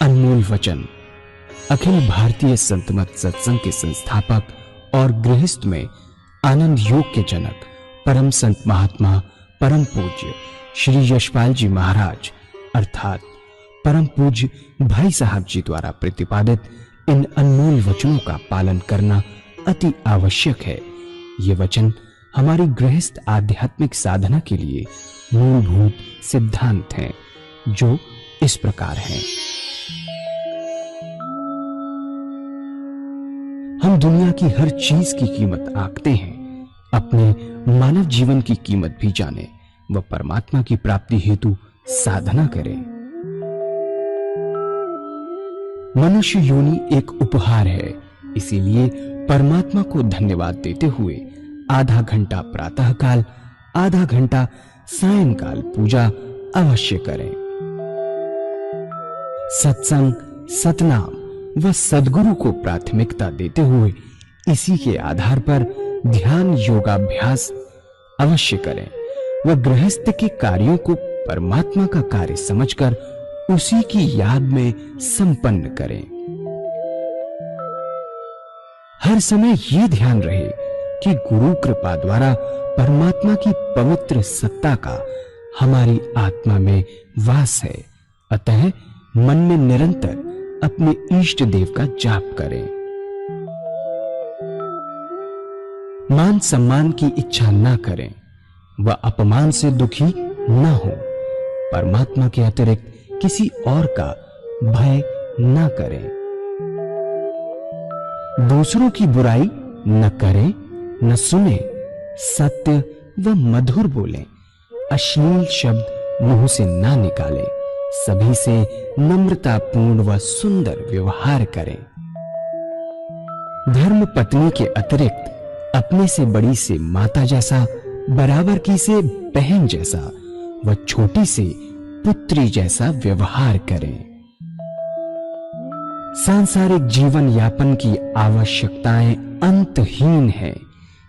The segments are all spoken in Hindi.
अनमोल वचन। अखिल भारतीय संत मत सत्संग के संस्थापक और गृहस्थ में आनंद योग के जनक परम संत महात्मा परम पूज्य श्री यशपाल जी महाराज अर्थात परम पूज्य भाई साहब जी द्वारा प्रतिपादित इन अनमोल वचनों का पालन करना अति आवश्यक है। ये वचन हमारी गृहस्थ आध्यात्मिक साधना के लिए मूलभूत सिद्धांत हैं, जो इस प्रकार हैं। हम दुनिया की हर चीज की कीमत आंकते हैं, अपने मानव जीवन की कीमत भी जाने व परमात्मा की प्राप्ति हेतु साधना करें। मनुष्य योनि एक उपहार है, इसीलिए परमात्मा को धन्यवाद देते हुए आधा घंटा प्रातःकाल, आधा घंटा सायंकाल पूजा अवश्य करें। सत्संग, सतनाम व सद्गुरु को प्राथमिकता देते हुए इसी के आधार पर ध्यान योगाभ्यास अवश्य करें व गृहस्थ के कार्यों को परमात्मा का कार्य समझकर उसी की याद में संपन्न करें। हर समय ये ध्यान रहे कि गुरु कृपा द्वारा परमात्मा की पवित्र सत्ता का हमारी आत्मा में वास है, अतः मन में निरंतर अपने इष्ट देव का जाप करें। मान सम्मान की इच्छा ना करें व अपमान से दुखी ना हो। परमात्मा के अतिरिक्त किसी और का भय ना करें। दूसरों की बुराई न करें, न सुने, सत्य व मधुर बोलें, अश्लील शब्द मुंह से ना निकालें, सभी से नम्रतापूर्ण व सुंदर व्यवहार करें। धर्म पत्नी के अतिरिक्त अपने से बड़ी से माता जैसा, बराबर की से बहन जैसा व छोटी से पुत्री जैसा व्यवहार करें। सांसारिक जीवन यापन की आवश्यकताएं अंतहीन हैं,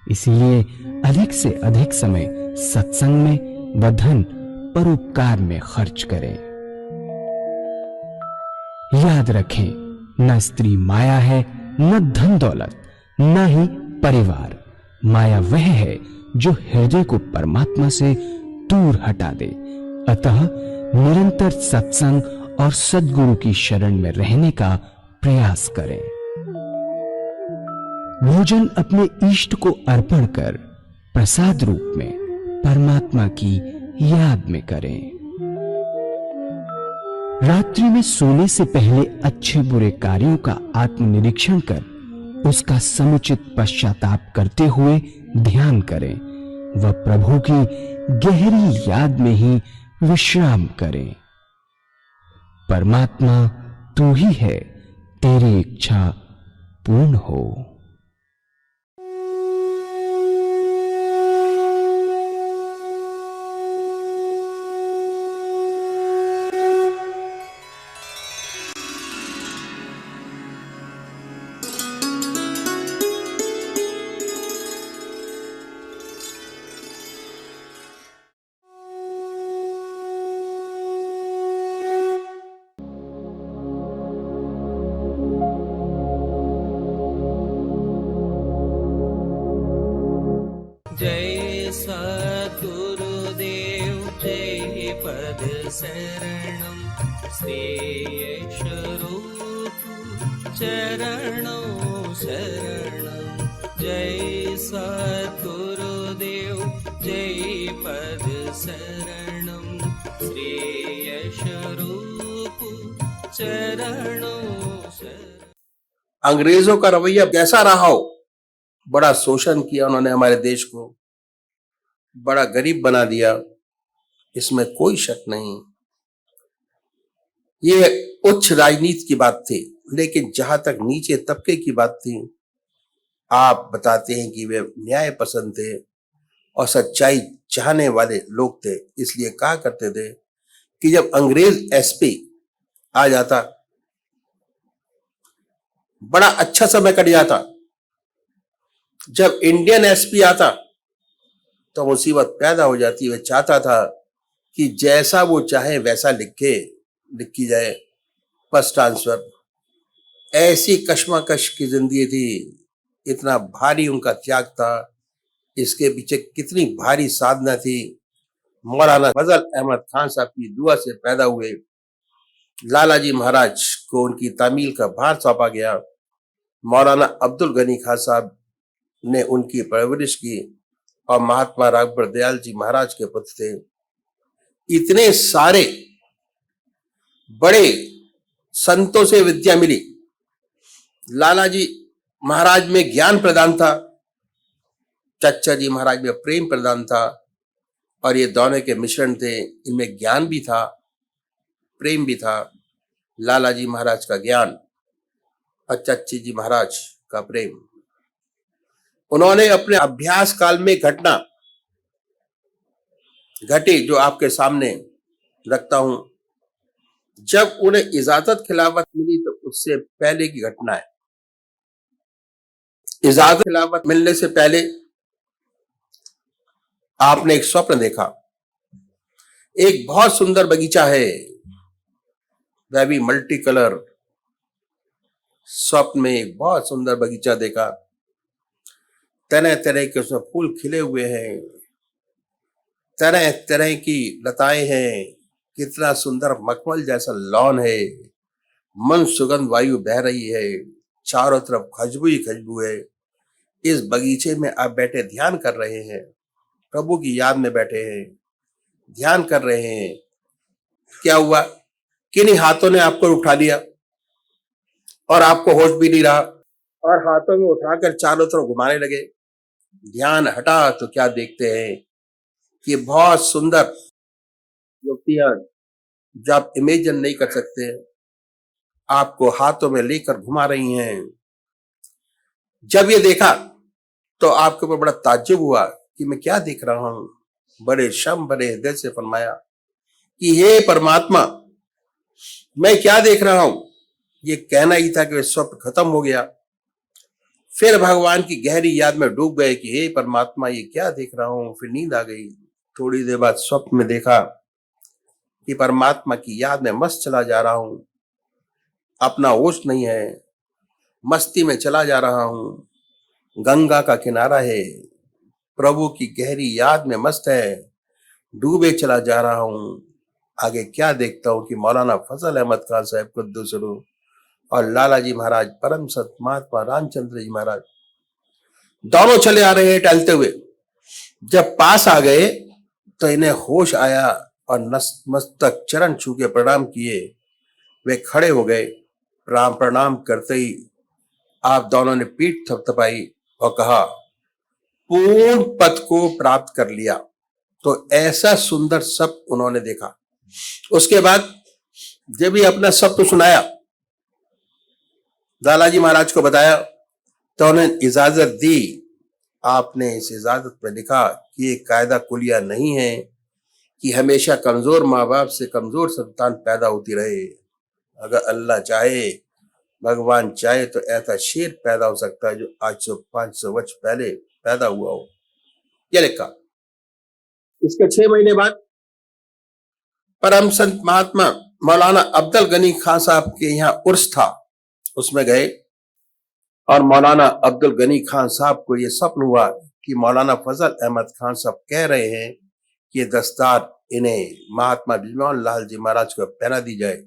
इसलिए अधिक से अधिक समय सत्संग में व धन परोपकार में खर्च करें। याद रखें, न स्त्री माया है, न धन दौलत, न ही परिवार। माया वह है जो हृदय को परमात्मा से दूर हटा दे। अतः निरंतर सत्संग और सद्गुरु की शरण में रहने का प्रयास करें। भोजन अपने इष्ट को अर्पण कर प्रसाद रूप में परमात्मा की याद में करें। रात्रि में सोने से पहले अच्छे बुरे कार्यों का आत्मनिरीक्षण कर उसका समुचित पश्चाताप करते हुए ध्यान करें व प्रभु की गहरी याद में ही विश्राम करें। परमात्मा तू ही है, तेरी इच्छा पूर्ण हो। जय सद्गुरुदेव जय पद शरणम श्री स्वरूप चरणों शरणम। जय सद्गुरुदेव जय पद शरणम श्री स्वरूप चरणों शरणम। अंग्रेजों का रवैया कैसा रहा हो, बड़ा शोषण किया उन्होंने हमारे देश को, बड़ा गरीब बना दिया, इसमें कोई शक नहीं। ये उच्च राजनीति की बात थी, लेकिन जहां तक नीचे तबके की बात थी, आप बताते हैं कि वे न्याय पसंद थे और सच्चाई चाहने वाले लोग थे। इसलिए कहा करते थे कि जब अंग्रेज एसपी आ जाता, बड़ा अच्छा समय कट जाता। जब इंडियन एसपी आता तो मुसीबत पैदा हो जाती। वह चाहता था कि जैसा वो चाहे वैसा लिखी जाए, बस ट्रांसफर। ऐसी कश्मकश की जिंदगी थी, इतना भारी उनका त्याग था, इसके पीछे कितनी भारी साधना थी। मौलाना फजल अहमद खान साहब की दुआ से पैदा हुए। लाला जी महाराज को उनकी तामील का भार सौंपा गया। मौलाना अब्दुल गनी खान साहब ने उनकी परवरिश की और महात्मा राघव दयाल जी महाराज के पुत्र थे। इतने सारे बड़े संतों से विद्या मिली। लाला जी महाराज में ज्ञान प्रदान था, चच्चा जी महाराज में प्रेम प्रदान था, और ये दोनों के मिश्रण थे। इनमें ज्ञान भी था, प्रेम भी था। लाला जी महाराज का ज्ञान और चच्ची जी महाराज का प्रेम। उन्होंने अपने अभ्यास काल में घटना घटी जो आपके सामने रखता हूं। जब उन्हें इजाजत खिलाफत मिली तो उससे पहले की घटना है। इजाजत खिलाफत मिलने से पहले आपने एक स्वप्न देखा। एक बहुत सुंदर बगीचा है, वह भी मल्टी कलर। स्वप्न में एक बहुत सुंदर बगीचा देखा, तरह तरह के उसमें फूल खिले हुए हैं, तरह तरह की लताएं हैं, कितना सुंदर मखमल जैसा लॉन है, मन सुगंध वायु बह रही है, चारों तरफ खुशबू ही खुशबू है। इस बगीचे में आप बैठे ध्यान कर रहे हैं, प्रभु की याद में बैठे हैं, ध्यान कर रहे हैं। क्या हुआ, किन्हीं हाथों ने आपको उठा लिया और आपको होश भी नहीं रहा, और हाथों में उठाकर चारों तरफ घुमाने लगे। ध्यान हटा तो क्या देखते हैं कि बहुत सुंदर युवतियां, जो आप इमेजिन नहीं कर सकते, आपको हाथों में लेकर घुमा रही हैं। जब ये देखा तो आपके ऊपर बड़ा ताज्जुब हुआ कि मैं क्या देख रहा हूं। बड़े शम बड़े हृदय से फरमाया कि हे परमात्मा, मैं क्या देख रहा हूं। ये कहना ही था कि स्वप्न खत्म हो गया। फिर भगवान की गहरी याद में डूब गए कि हे परमात्मा, ये क्या देख रहा हूं। फिर नींद आ गई। थोड़ी देर बाद स्वप्न में देखा कि परमात्मा की याद में मस्त चला जा रहा हूं, अपना होश नहीं है, मस्ती में चला जा रहा हूं। गंगा का किनारा है, प्रभु की गहरी याद में मस्त है, डूबे चला जा रहा हूं। आगे क्या देखता हूं कि मौलाना फजल अहमद खान साहब कुद्दुस रूह और लाला जी महाराज, परम सत महात्मा रामचंद्र जी महाराज, दोनों चले आ रहे हैं टहलते हुए। जब पास आ गए तो इन्हें होश आया और मस्तक चरण छू के प्रणाम किए। वे खड़े हो गए। प्रणाम करते ही आप दोनों ने पीठ थपथपाई और कहा, पूर्ण पद को प्राप्त कर लिया। तो ऐसा सुंदर सपना उन्होंने देखा। उसके बाद जब भी अपना सपना सुनाया, लालाजी महाराज को बताया, तो उन्हें इजाजत दी। आपने इस इजाजत में लिखा कि ये कायदा कुलिया नहीं है कि हमेशा कमजोर माँ बाप से कमजोर संतान पैदा होती रहे। अगर अल्लाह चाहे, भगवान चाहे, तो ऐसा शेर पैदा हो सकता है जो आज से 500 वर्ष पहले पैदा हुआ हो। यह लिखा। इसके 6 महीने बाद परम संत महात्मा मौलाना अब्दुल गनी खान साहब के यहाँ उर्स था, उसमें गए और मौलाना अब्दुल गनी खान साहब को यह स्वप्न हुआ कि मौलाना फजल अहमद खान साहब कह रहे हैं कि ये दस्तार इन्हें महात्मा बिजनौर लाल जी महाराज को पहना दी जाए।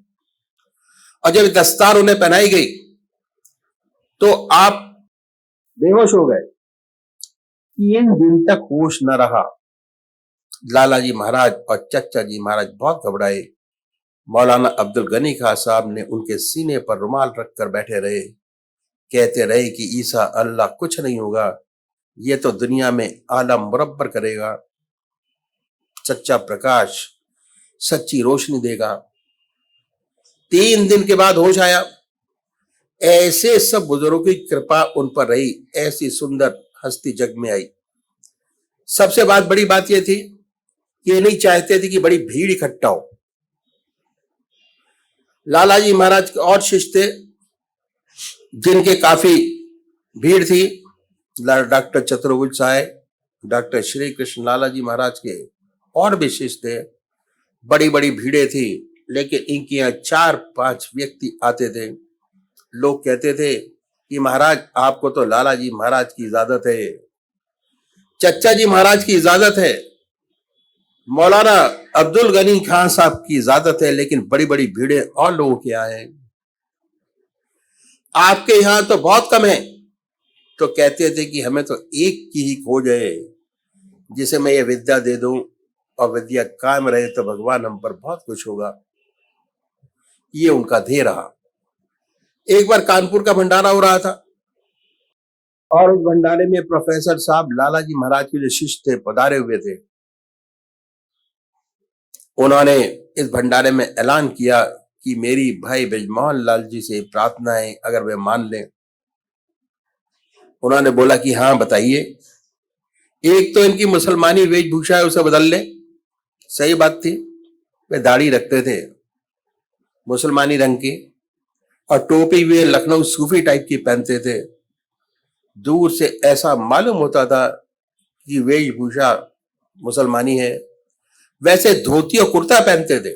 और जब दस्तार उन्हें पहनाई गई तो आप बेहोश हो गए। 3 दिन तक होश न रहा। लाला जी महाराज और चच्चा जी महाराज बहुत घबराए। मौलाना अब्दुल गनी खान साहब ने उनके सीने पर रुमाल रखकर बैठे रहे, कहते रहे कि ईसा अल्लाह कुछ नहीं होगा, ये तो दुनिया में आलम मुरब्बर करेगा, सच्चा प्रकाश, सच्ची रोशनी देगा। 3 दिन के बाद होश आया। ऐसे सब बुजुर्गों की कृपा उन पर रही, ऐसी सुंदर हस्ती जग में आई। सबसे बड़ी बात यह थी कि ये नहीं चाहते थे कि बड़ी भीड़ इकट्ठा हो। लाला जी महाराज के और शिष्य थे जिनके काफी भीड़ थी। डॉक्टर चतुर्भुज साहब, डॉक्टर श्री कृष्ण लाला जी महाराज के और भी शिष्य थे। बड़ी बड़ी भीड़ें थी, लेकिन इनके यहाँ 4-5 व्यक्ति आते थे। लोग कहते थे कि महाराज आपको तो लाला जी महाराज की इजाजत है, चच्चा जी महाराज की इजाजत है, मौलाना अब्दुल गनी खान साहब की इजाजत है, लेकिन बड़ी बड़ी भीड़ें और लोगों के यहाँ है, आपके यहाँ तो बहुत कम है। तो कहते थे कि हमें तो एक की ही खोज है, जिसे मैं ये विद्या दे दूं और विद्या कायम रहे तो भगवान हम पर बहुत खुश होगा। ये उनका ध्येय रहा। एक बार कानपुर का भंडारा हो रहा था और उस भंडारे में प्रोफेसर साहब लाला जी महाराज के जो शिष्य थे पधारे हुए थे। उन्होंने इस भंडारे में ऐलान किया कि मेरी भाई ब्रजमोहन लाल जी से प्रार्थना है, अगर वे मान लें। उन्होंने बोला कि हाँ बताइए। एक तो इनकी मुसलमानी वेशभूषा है, उसे बदल ले। सही बात थी, वे दाढ़ी रखते थे मुसलमानी रंग की और टोपी वे लखनऊ सूफी टाइप की पहनते थे। दूर से ऐसा मालूम होता था कि वेशभूषा मुसलमानी है। वैसे धोती और कुर्ता पहनते थे।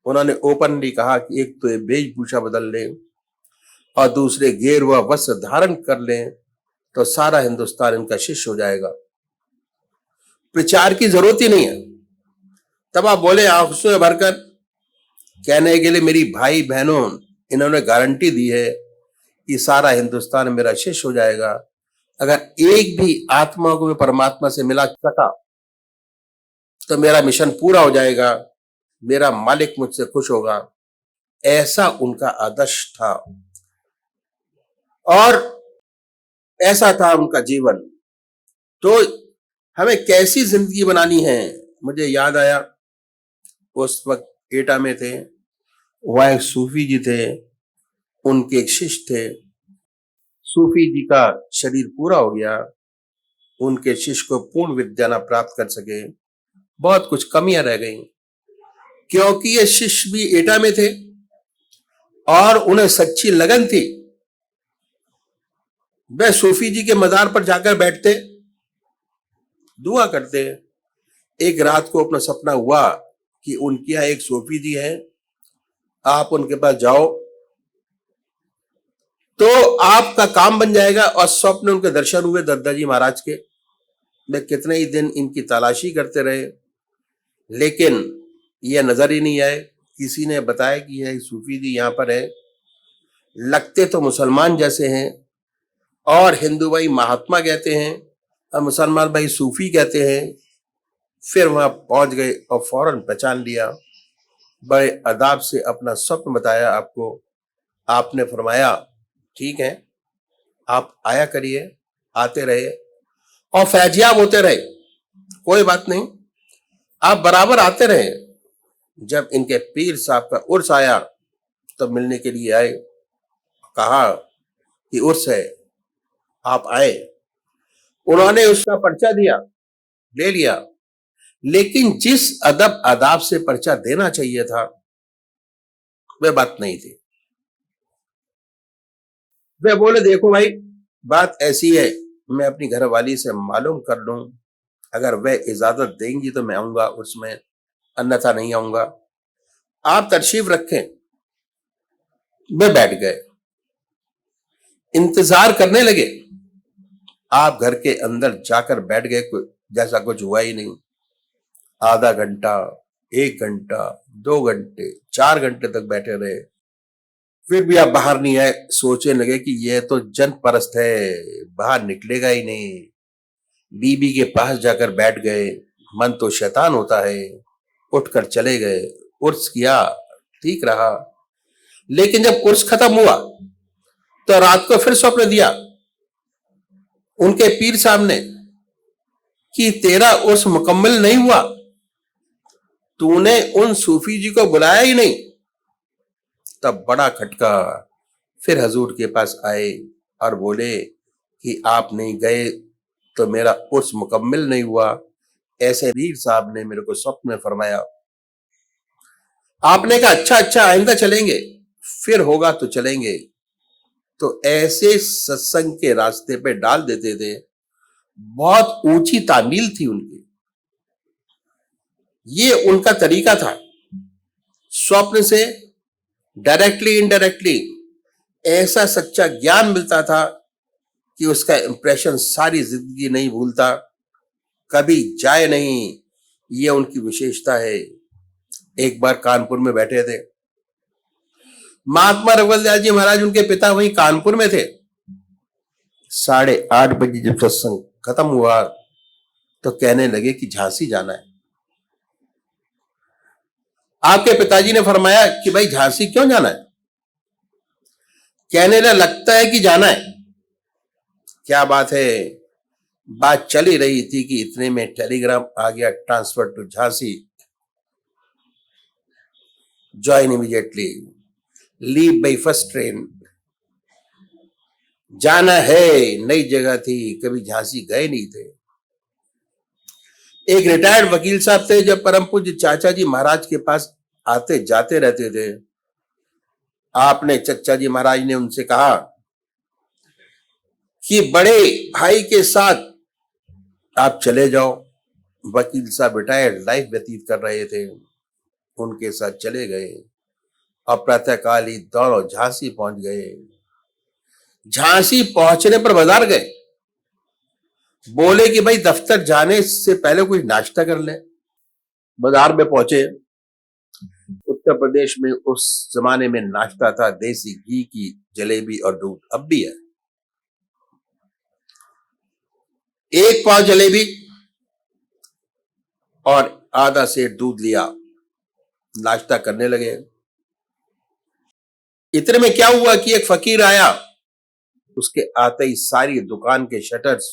उन्होंने ओपनली कहा कि एक तो ये वेशभूषा बदल लें और दूसरे गेरुआ वस्त्र धारण कर लें तो सारा हिंदुस्तान इनका शिष्य हो जाएगा। प्रचार की जरूरत ही नहीं है। तब आप बोले आंसू में भरकर, कहने के लिए मेरी भाई बहनों इन्होंने गारंटी दी है कि सारा हिंदुस्तान मेरा शिष्य हो जाएगा। अगर एक भी आत्मा को मैं परमात्मा से मिला सका तो मेरा मिशन पूरा हो जाएगा, मेरा मालिक मुझसे खुश होगा। ऐसा उनका आदर्श था और ऐसा था उनका जीवन। तो हमें कैसी जिंदगी बनानी है। मुझे याद आया, उस वक्त एटा में थे, वहां एक सूफी जी थे, उनके एक शिष्य थे। सूफी जी का शरीर पूरा हो गया, उनके शिष्य को पूर्ण विद्या न प्राप्त कर सके, बहुत कुछ कमियां रह गई। क्योंकि ये शिष्य भी एटा में थे और उन्हें सच्ची लगन थी। वे सूफी जी के मजार पर जाकर बैठते, दुआ करते। एक रात को अपना सपना हुआ कि उनके यहाँ एक सूफी जी है, आप उनके पास जाओ तो आपका काम बन जाएगा। और स्वप्न उनके दर्शन हुए दद्दा जी महाराज के। वे कितने ही दिन इनकी तलाशी करते रहे, लेकिन यह नजर ही नहीं आए। किसी ने बताया कि यह सूफी जी यहाँ पर है, लगते तो मुसलमान जैसे हैं और हिंदू भाई महात्मा कहते हैं और मुसलमान भाई सूफी कहते हैं। फिर वहां पहुंच गए और फौरन पहचान लिया। बड़े अदाब से अपना स्वप्न बताया आपको। आपने फरमाया ठीक है, आप आया करिए। आते रहे और फैजियाब होते रहे, कोई बात नहीं, आप बराबर आते रहे। जब इनके पीर साहब का उर्स आया तो मिलने के लिए आए, कहा कि उर्स है, आप आए। उन्होंने उसका पर्चा दिया, ले लिया, लेकिन जिस अदब आदाब से पर्चा देना चाहिए था वह बात नहीं थी। वे बोले देखो भाई, बात ऐसी है, मैं अपनी घरवाली से मालूम कर लूं, अगर वह इजाजत देंगी तो मैं आऊंगा उसमें, अन्यथा नहीं आऊंगा। आप तशरीफ रखें। वे बैठ गए, इंतजार करने लगे। आप घर के अंदर जाकर बैठ गए, जैसा कुछ हुआ ही नहीं। आधा घंटा, 1 घंटा, 2 घंटे, 4 घंटे तक बैठे रहे, फिर भी आप बाहर नहीं आए। सोचने लगे कि यह तो जन परस्त है, बाहर निकलेगा ही नहीं। बीबी के पास जाकर बैठ गए। मन तो शैतान होता है। उठकर चले गए। उर्स किया, ठीक रहा, लेकिन जब उर्स खत्म हुआ तो रात को फिर स्वप्न दिया उनके पीर साहब ने कि तेरा उर्स मुकम्मल नहीं हुआ, तूने उन सूफी जी को बुलाया ही नहीं। तब बड़ा खटका। फिर हजूर के पास आए और बोले कि आप नहीं गए तो मेरा उर्स मुकम्मल नहीं हुआ। ऐसे पीर साहब ने मेरे को स्वप्न में फरमाया। आपने कहा अच्छा अच्छा, आइंदा चलेंगे, फिर होगा तो चलेंगे। तो ऐसे सत्संग के रास्ते पे डाल देते थे। बहुत ऊंची तामील थी उनकी, ये उनका तरीका था। स्वप्न से डायरेक्टली इनडायरेक्टली ऐसा सच्चा ज्ञान मिलता था कि उसका इंप्रेशन सारी जिंदगी नहीं भूलता, कभी जाए नहीं। ये उनकी विशेषता है। एक बार कानपुर में बैठे थे, महात्मा रघुवरदास जी महाराज उनके पिता वहीं कानपुर में थे। 8:30 बजे जब सत्संग खत्म हुआ तो कहने लगे कि झांसी जाना है। आपके पिताजी ने फरमाया कि भाई झांसी क्यों जाना है? कहने लगा लगता है कि जाना है। क्या बात है? बात चली रही थी कि इतने में टेलीग्राम आ गया, transfer to Jhansi, join immediately, leave by first train. जाना है। नई जगह थी, कभी झांसी गए नहीं थे। एक रिटायर्ड वकील साहब थे, जब परम पूज्य चाचा जी महाराज के पास आते जाते रहते थे। आपने चचा जी महाराज ने उनसे कहा कि बड़े भाई के साथ आप चले जाओ। वकील साहब रिटायर्ड लाइफ व्यतीत कर रहे थे, उनके साथ चले गए और प्रातःकाल ही दोनों झांसी पहुंच गए। झांसी पहुंचने पर बाजार गए, बोले कि भाई दफ्तर जाने से पहले कुछ नाश्ता कर ले। बाजार में पहुंचे। उत्तर प्रदेश में उस जमाने में नाश्ता था देसी घी की जलेबी और दूध, अब भी है। 1 पाव जलेबी और आधा सेर दूध लिया, नाश्ता करने लगे। इतने में क्या हुआ कि एक फकीर आया। उसके आते ही सारी दुकान के शटर्स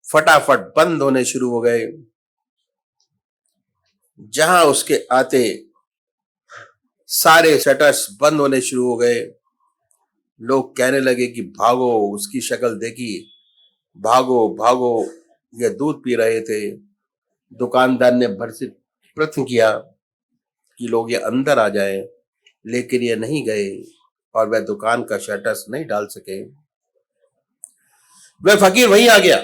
फटाफट बंद होने शुरू हो गए। जहां उसके आते सारे शटर्स बंद होने शुरू हो गए। लोग कहने लगे कि भागो, उसकी शक्ल देखी, भागो भागो। ये दूध पी रहे थे। दुकानदार ने भरसक प्रयत्न किया कि लोग ये अंदर आ जाएं, लेकिन ये नहीं गए और वह दुकान का शटर्स नहीं डाल सके। वह फकीर वहीं आ गया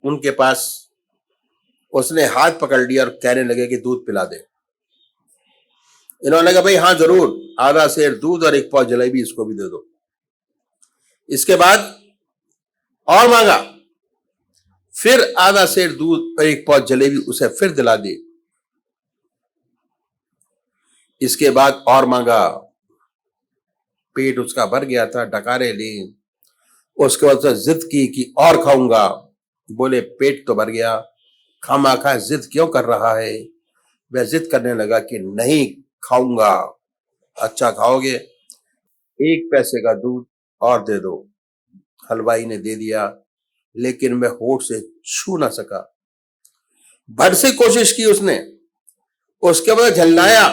उनके पास। उसने हाथ पकड़ लिया और कहने लगे कि दूध पिला दे। इन्होंने कहा भाई हाँ जरूर, आधा सेर दूध और 1 पाव जलेबी इसको भी दे दो। इसके बाद और मांगा, फिर आधा सेर दूध और 1 पाव जलेबी उसे फिर दिला दी। इसके बाद और मांगा, पेट उसका भर गया था, डकारे ली। उसके बाद से जिद की कि और खाऊंगा। बोले पेट तो भर गया, खामाखा जिद क्यों कर रहा है? वह जिद करने लगा कि नहीं खाऊंगा। अच्छा खाओगे, 1 पैसे का दूध और दे दो। हलवाई ने दे दिया, लेकिन वह होठ से छू ना सका। भर से कोशिश की उसने। उसके बाद झल्लाया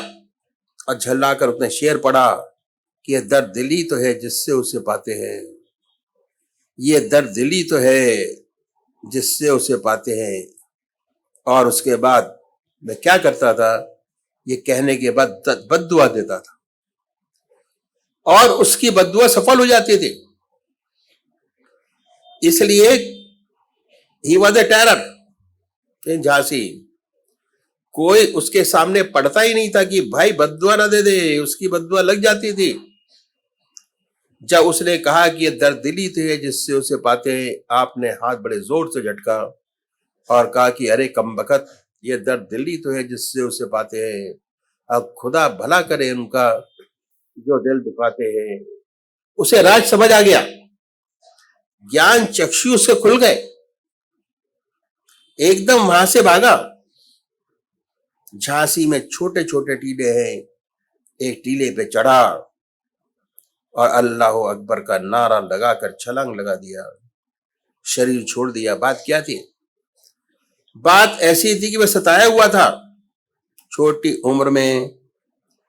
और झल्लाकर उसने शेर पढ़ा कि यह दर्द दिली तो है जिससे उसे पाते हैं, ये दर्द दिली तो है जिससे उसे पाते हैं। और उसके बाद मैं क्या करता था, ये कहने के बाद बद्दुआ देता था और उसकी बद्दुआ सफल हो जाती थी। इसलिए ही वॉज ए टेरर इन झांसी। कोई उसके सामने पड़ता ही नहीं था कि भाई बद्दुआ ना दे दे, उसकी बद्दुआ लग जाती थी। जब उसने कहा कि ये दर्द दिली तो है जिससे उसे पाते हैं, आपने हाथ बड़े जोर से झटका और कहा कि अरे कमबख्त, ये दर्द दिली तो है जिससे उसे पाते हैं। अब खुदा भला करे उनका जो दिल दुखाते हैं। उसे राज समझ आ गया, ज्ञान चक्षु उसके खुल गए। एकदम वहां से भागा। झांसी में छोटे छोटे टीले हैं। एक टीले पे चढ़ा और अल्लाह अकबर का नारा लगाकर छलांग लगा दिया, शरीर छोड़ दिया। बात क्या थी? बात ऐसी थी कि वह सताया हुआ था। छोटी उम्र में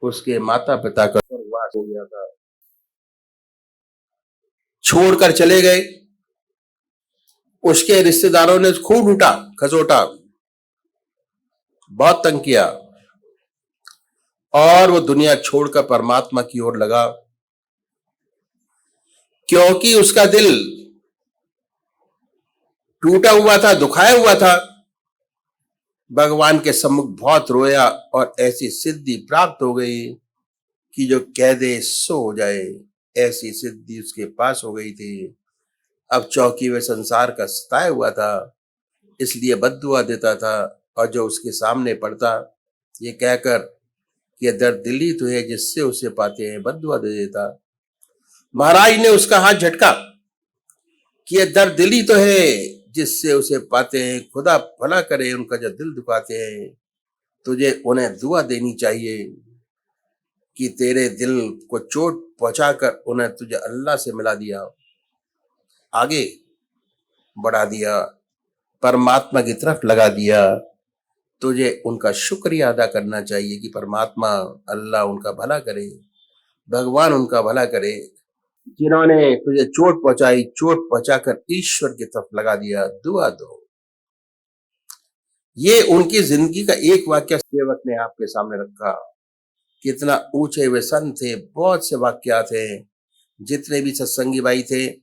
उसके माता पिता का स्वर्गवास हो गया था, छोड़कर चले गए। उसके रिश्तेदारों ने खूब लूटा खसोटा, बहुत तंग किया और वो दुनिया छोड़कर परमात्मा की ओर लगा, क्योंकि उसका दिल टूटा हुआ था, दुखाया हुआ था। भगवान के सम्मुख बहुत रोया और ऐसी सिद्धि प्राप्त हो गई कि जो कह दे सो हो जाए, ऐसी सिद्धि उसके पास हो गई थी। अब चौकी में संसार का सताया हुआ था, इसलिए बद्दुआ देता था, और जो उसके सामने पड़ता ये कहकर कि ये दर्द दिल ही तो है जिससे उसे पाते हैं, बद्दुआ दे देता। महाराज ने उसका हाथ झटका कि ये दर्द दिल ही तो है जिससे उसे पाते हैं, खुदा भला करे उनका जो दिल दुखाते हैं, तुझे उन्हें दुआ देनी चाहिए कि तेरे दिल को चोट पहुंचाकर उन्हें तुझे अल्लाह से मिला दिया, आगे बढ़ा दिया, परमात्मा की तरफ लगा दिया। तुझे उनका शुक्रिया अदा करना चाहिए कि परमात्मा अल्लाह उनका भला करे, भगवान उनका भला करे, जिन्होंने तुझे चोट पहुंचाई, चोट पहुंचाकर ईश्वर की तरफ लगा दिया, दुआ दो। ये उनकी जिंदगी का एक वाक्य सेवक ने आपके सामने रखा। कितना ऊंचे वे संत थे, बहुत से वाक्यात हैं। जितने भी सत्संगी भाई थे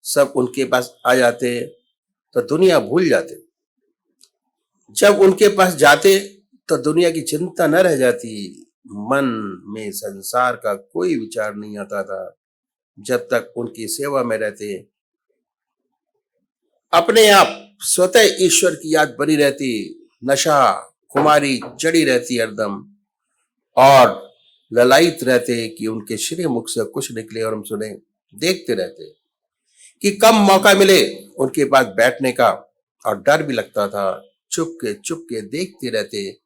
सब उनके पास आ जाते तो दुनिया भूल जाते, जब उनके पास जाते तो दुनिया की चिंता न रह जाती, मन में संसार का कोई विचार नहीं आता था। जब तक उनकी सेवा में रहते अपने आप स्वतः ईश्वर की याद बनी रहती, नशा खुमारी चढ़ी रहती हरदम, और ललायित रहते कि उनके श्री मुख से कुछ निकले और हम सुने। देखते रहते कि कम मौका मिले उनके पास बैठने का, और डर भी लगता था। चुप के देखते रहते,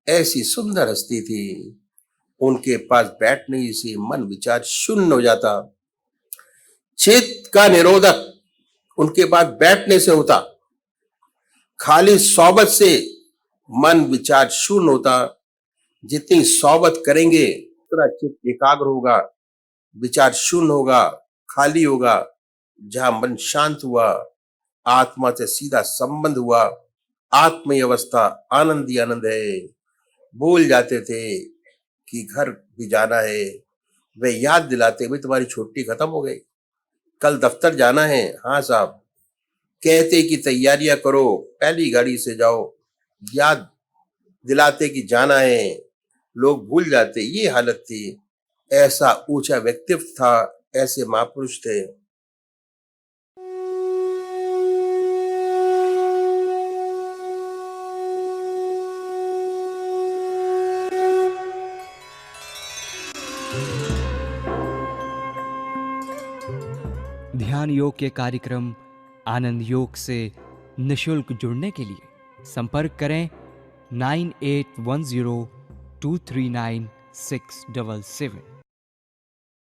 ऐसी सुंदर हस्ती थी। उनके पास बैठने से मन विचार शून्य हो जाता। चित्त का निरोधक उनके पास बैठने से होता। खाली सोबत से मन विचार शून्य होता। जितनी सोबत करेंगे उतना चित्त एकाग्र होगा, विचार शून्य होगा, खाली होगा। जहां मन शांत हुआ, आत्मा से सीधा संबंध हुआ, आत्मीय अवस्था आनंद ही आनंद है। भूल जाते थे कि घर भी जाना है, वे याद दिलाते भाई तुम्हारी छुट्टी खत्म हो गई, कल दफ्तर जाना है। हाँ साहब, कहते कि तैयारियां करो, पहली गाड़ी से जाओ, याद दिलाते कि जाना है, लोग भूल जाते। ये हालत थी। ऐसा ऊंचा व्यक्तित्व था, ऐसे महापुरुष थे। ध्यान योग के कार्यक्रम आनंद योग से निशुल्क जुड़ने के लिए संपर्क करें 9810239677।